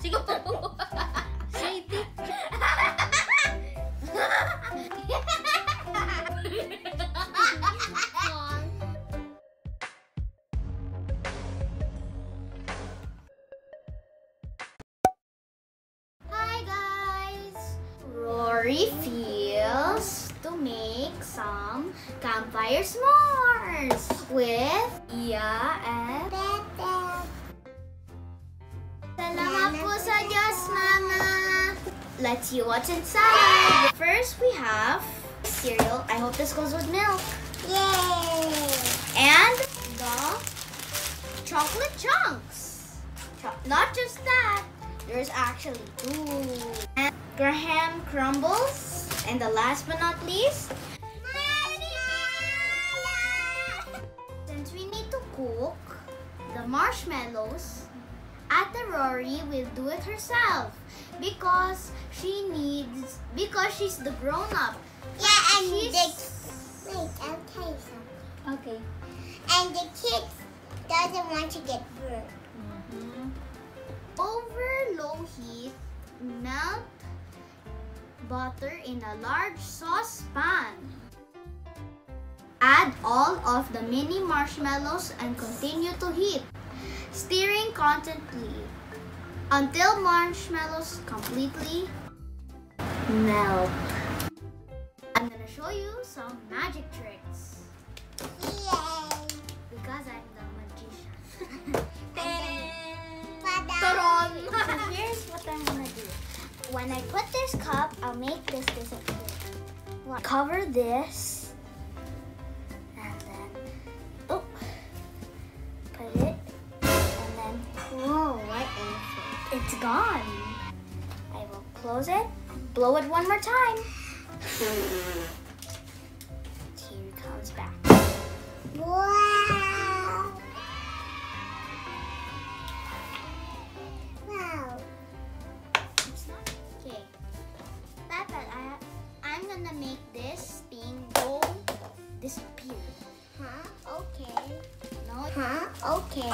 Sige. Say it. Hi guys! Rory feels to make some campfire s'mores with Iya and Bebe. Salamat po sa Diyos, Mama! Let's see what's inside. First, we have cereal. I hope this goes with milk. Yay! And the chocolate chunks. Not just that, there's actually 2. And graham crumbles. And the last but not least, since we need to cook the marshmallows, Ate Rory will do it herself because she's the grown-up. Yeah, and Wait, I'll tell you something. Okay. And the kids doesn't want to get burnt. Over low heat, melt butter in a large saucepan. Add all of the mini marshmallows and continue to heat, stirring constantly until marshmallows completely melt. I'm gonna show you some magic tricks Yay! because I'm the magician. Ta-da! So here's what I'm gonna do. When I put this cup, I'll make this disappear. Cover this, and then put it, and then What is it? it's gone. I will close it, blow it one more time. Here it comes back. Wow! Wow! Okay. I'm gonna make this thing go disappear. Huh? Okay. No. Huh? Okay.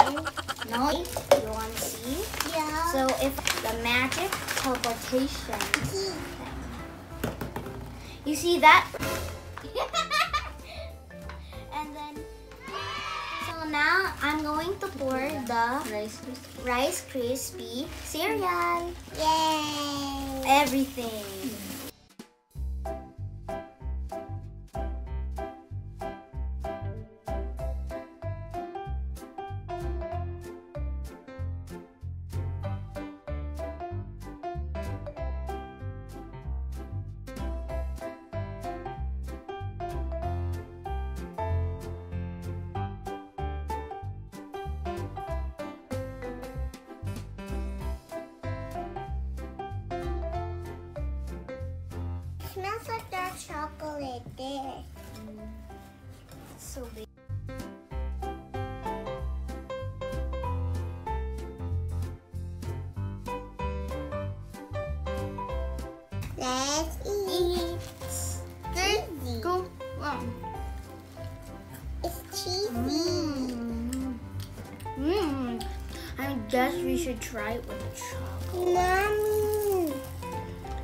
No. You want to see? Yeah. So if the magic teleportation thing. You see that? And then, so now I'm going to pour the Rice Krispie cereal. Yay! Everything. Smells like dark chocolate there. So big. Let's eat. Cheesy. Go. It's cheesy. I guess we should try it with the chocolate. Mommy.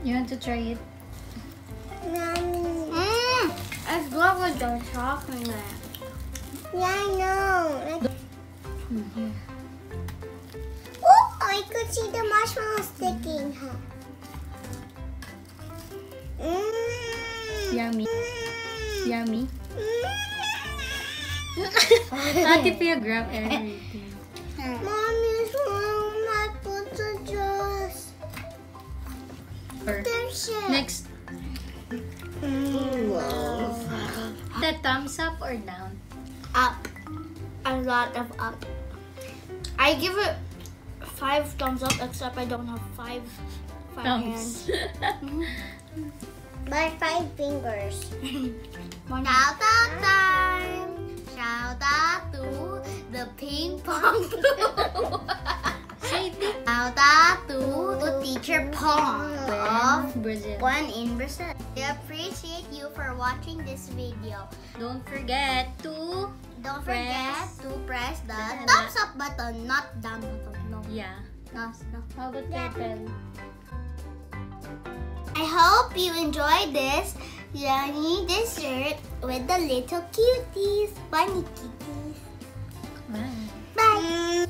You want to try it? Mommy. It's good with the chocolate. Yeah, I know. Here. Oh, I could see the marshmallow sticking. Huh? Yummy. Yummy. Mm. Ate Pia grab everything. Mommy's wrong. My foot's a juice. Or There's it. next, Wow. the thumbs up or down? Up. A lot of up. I give it 5 thumbs up, except I don't have five hands. Thumbs. My 5 fingers. Shout out time! Shout out to the ping pong crew. Say it. Shout out to Teacher Pong of Brazil. One in Brazil. We appreciate you for watching this video. Don't forget to Don't forget Press to press the the thumbs up button, not down button. No. yeah. Awesome. How about Yeah. Pepper? I hope you enjoyed this yummy dessert with the little cuties, bunny kitties. Bye. Bye.